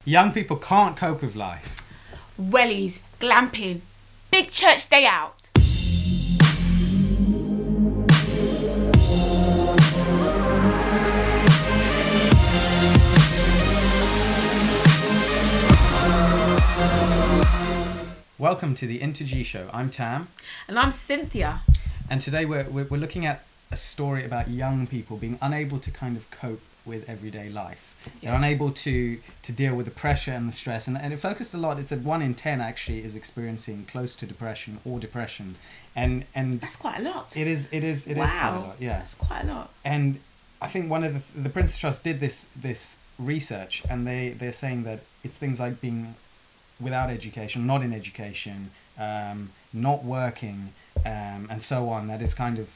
Young people can't cope with life. Wellies, glamping, big church day out. Welcome to the IN2G show. I'm Tam. And I'm Cynthia. And today we're looking at a story about young people being unable to kind of cope with everyday life. Yeah. They're unable to deal with the pressure and the stress. And it focused a lot. It said 1 in 10 actually is experiencing close to depression or depression. And that's quite a lot. It is quite a lot. Yeah. That's quite a lot. And I think one of the Prince's Trust did this research, and they're saying that it's things like being without education, not in education, not working, and so on, that is kind of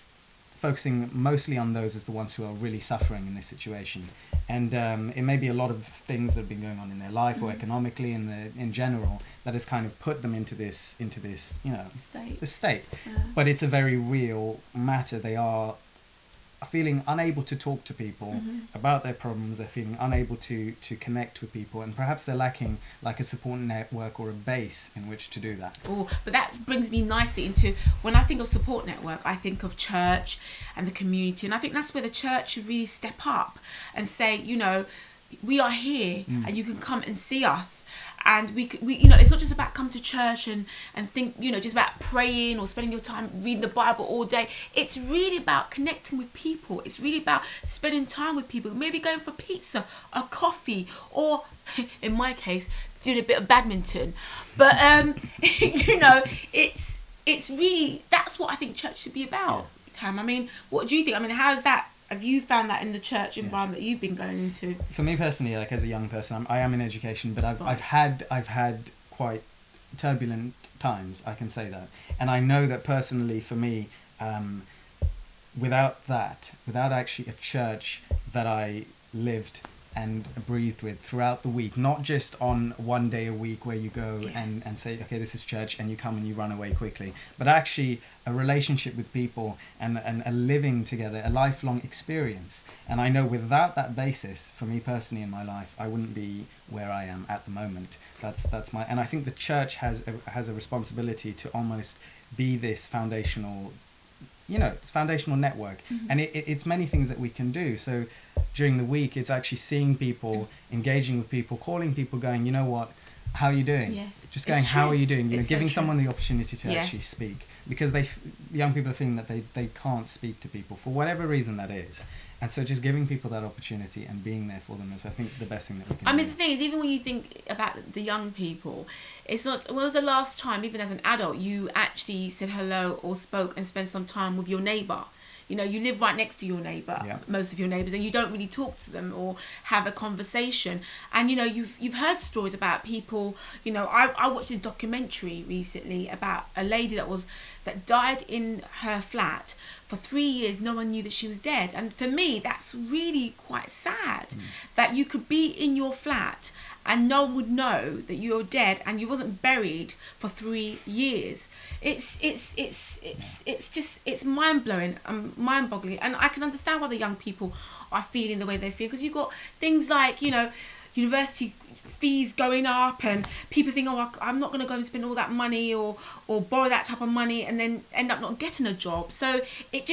focusing mostly on those as the ones who are really suffering in this situation. And it may be a lot of things that have been going on in their life or economically in general that has kind of put them into this state. Yeah. But it's a very real matter. They are feeling unable to talk to people about their problems. They're feeling unable to connect with people, and perhaps they're lacking like a support network or a base in which to do that. Oh, but that brings me nicely into, when I think of support network, I think of church and the community, and I think that's where the church should really step up and say, you know, we are here and you can come and see us. And we you know, it's not just about come to church and think, you know, just about praying or spending your time reading the Bible all day. It's really about connecting with people. It's really about spending time with people. Maybe going for pizza, a coffee, or in my case, doing a bit of badminton. But you know, it's really, that's what I think church should be about. Tam, I mean, what do you think? I mean, how's that? Have you found that in the church environment that you've been going into? For me personally, like as a young person, I am in education, but I've had quite turbulent times, I can say that. And I know that personally for me, without actually a church that I lived and breathed with throughout the week, not just on one day a week where you go and say, okay, this is church, and you come and you run away quickly, but actually a relationship with people and a living together, a lifelong experience. And I know without that basis, for me personally in my life, I wouldn't be where I am at the moment. That's my, and I think the church has a responsibility to almost be this foundational, you know, it's foundational network. And it's many things that we can do. So during the week, it's actually seeing people, engaging with people, calling people, going, you know what, how are you doing? Yes. Just going, how are you doing? You know, giving so someone the opportunity to actually speak, because young people are feeling that they can't speak to people for whatever reason that is. And so just giving people that opportunity and being there for them is, I think, the best thing that we can do. I mean, the thing is, even when you think about the young people, it's not, when was the last time, even as an adult, you actually said hello or spoke and spent some time with your neighbour? You know, you live right next to your neighbour, most of your neighbours, and you don't really talk to them or have a conversation. And, you know, you've heard stories about people, you know, I watched a documentary recently about a lady that died in her flat. For 3 years, no one knew that she was dead. And for me, that's really quite sad, that you could be in your flat and no one would know that you're dead and you wasn't buried for 3 years. It's mind-blowing and mind-boggling. And I can understand why the young people are feeling the way they feel, because you've got things like, you know, university fees going up, and people think, oh, I'm not going to go and spend all that money or borrow that type of money and then end up not getting a job. So it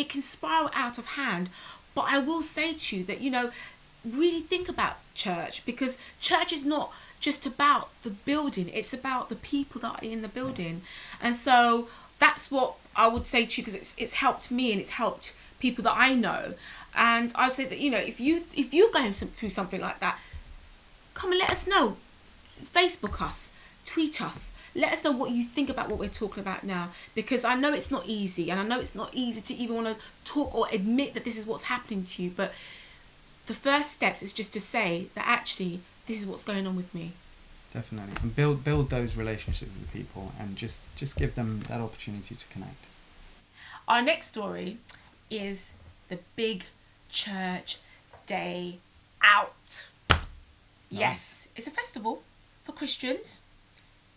can spiral out of hand. But I will say to you that, you know, really think about church, because church is not just about the building, it's about the people that are in the building. And so that's what I would say to you, because it's helped me and it's helped people that I know. And I'd say that, you know, if you're going through something like that, come and let us know. Facebook us, tweet us, let us know what you think about what we're talking about now, because I know it's not easy, and I know it's not easy to even want to talk or admit that this is what's happening to you, but the first steps is just to say that actually this is what's going on with me. Definitely. And build those relationships with people, and just give them that opportunity to connect. Our next story is the big church day out. Nice. Yes, it's a festival for Christians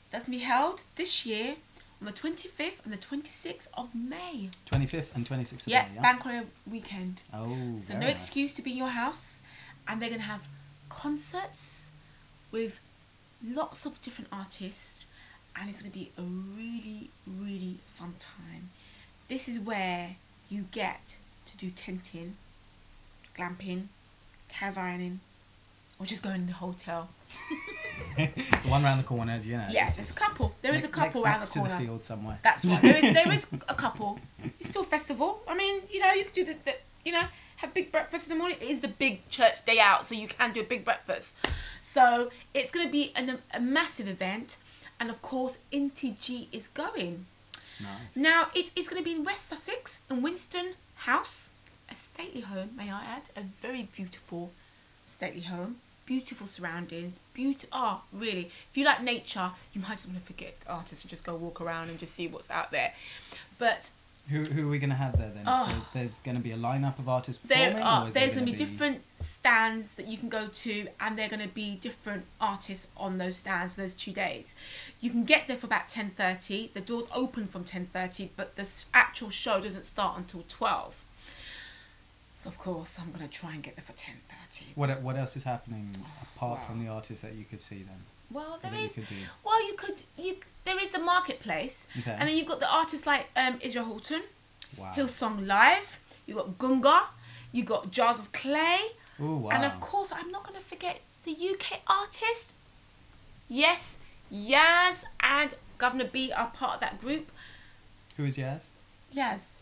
that's going to be held this year on the 25th and the 26th of May. 25th and 26th of May, yeah? Bank holiday weekend. Oh, so no excuse to be in your house, and they're going to have concerts, with lots of different artists, and it's going to be a really, really fun time. This is where you get to do tenting, glamping, caravaning, or just going in the hotel. One round the corner, do you know? Yeah, there's a couple. There is a couple around the corner. Next to the field somewhere. That's right. There is a couple. It's still a festival. I mean, you know, you could do the you know, have big breakfast in the morning. It is the big church day out, so you can do a big breakfast. So it's going to be a massive event, and of course, IN2G is going. Nice. Now it's going to be in West Sussex, in Winston House, a stately home, may I add, a very beautiful stately home. Beautiful surroundings, really. If you like nature, you might just want to forget artists and just go walk around and just see what's out there. But who are we going to have there then? So there's going to be a lineup of artists performing? There's going to be different stands that you can go to, and they're going to be different artists on those stands for those 2 days. You can get there for about 10:30. The doors open from 10:30, but the actual show doesn't start until 12. So of course I'm going to try and get there for 10:30. What else is happening apart from the artists that you could see then? Well, there is the marketplace, okay. And then you've got the artists like Israel Houghton, wow. Hillsong Live. You got Gunga, you got Jars of Clay, ooh, wow. and of course I'm not going to forget the UK artist. Yes, Yaz and Governor B are part of that group. Who is Yaz? Yaz.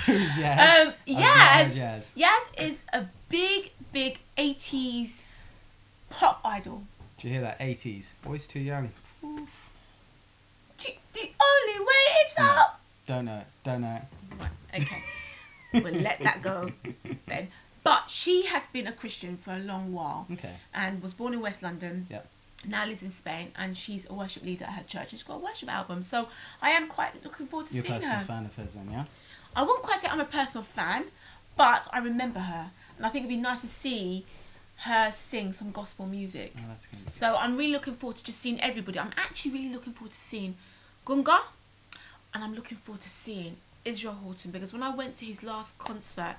Who's Yaz? Yaz is a big 80s pop idol. Did you hear that? 80s. Always too young. Oof. The only way it's up. Don't know. Right, okay. We'll let that go then. But she has been a Christian for a long while. Okay. And was born in West London. Yep. Now lives in Spain, and she's a worship leader at her church, and she's got a worship album. So I am quite looking forward to seeing her. You're a personal fan of hers then, yeah? I wouldn't quite say I'm a personal fan, but I remember her, and I think it'd be nice to see her sing some gospel music. Oh, that's good. So I'm really looking forward to just seeing everybody. I'm actually really looking forward to seeing Gunga, and I'm looking forward to seeing Israel Houghton, because when I went to his last concert,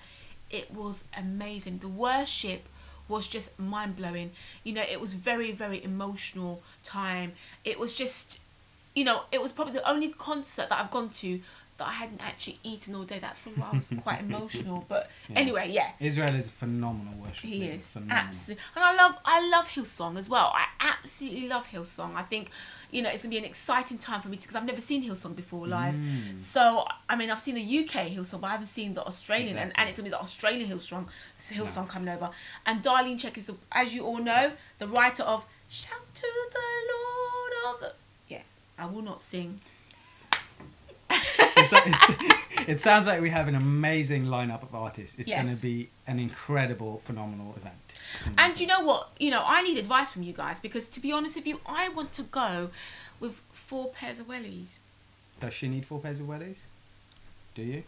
it was amazing. The worship was just mind-blowing. You know, it was very, very emotional time. It was just, you know, it was probably the only concert that I've gone to that I hadn't actually eaten all day. That's probably why I was quite emotional. But anyway, yeah. Israel is a phenomenal worship leader. He is. Phenomenal. Absolutely. And I love Hillsong as well. I absolutely love Hillsong. I think, you know, it's going to be an exciting time for me because I've never seen Hillsong before live. So, I mean, I've seen the UK Hillsong, but I haven't seen the Australian. Exactly. And it's going to be the Australian Hillsong coming over. And Darlene Check is, as you all know, the writer of Shout to the Lord of the... Yeah, I will not sing. It sounds like we have an amazing lineup of artists. It's Yes. going to be an incredible, phenomenal event. And you know what? You know, I need advice from you guys because, to be honest with you, I want to go with 4 pairs of wellies. Does she need 4 pairs of wellies? Do you?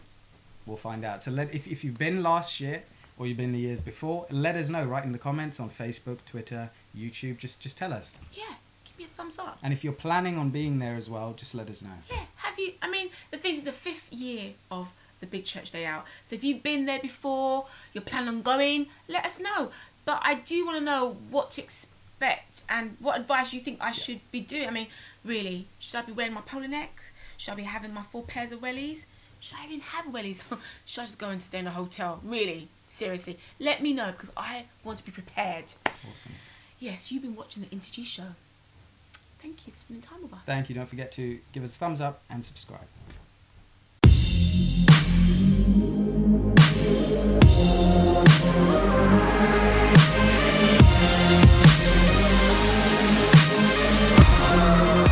We'll find out. So if you've been last year or you've been the years before, let us know. Write in the comments on Facebook, Twitter, YouTube. Just tell us. Yeah, give me a thumbs up. And if you're planning on being there as well, just let us know. Yeah, have you? I mean, this is the 5th year of the Big Church Day Out. So if you've been there before, you're planning on going, let us know. But I do want to know what to expect and what advice you think I should be doing. I mean, really, should I be wearing my polo necks? Should I be having my 4 pairs of wellies? Should I even have wellies? Should I just go and stay in a hotel? Really, seriously, let me know because I want to be prepared. Awesome. Yes, you've been watching the IN2G show. Thank you for spending time with us. Thank you. Don't forget to give us a thumbs up and subscribe.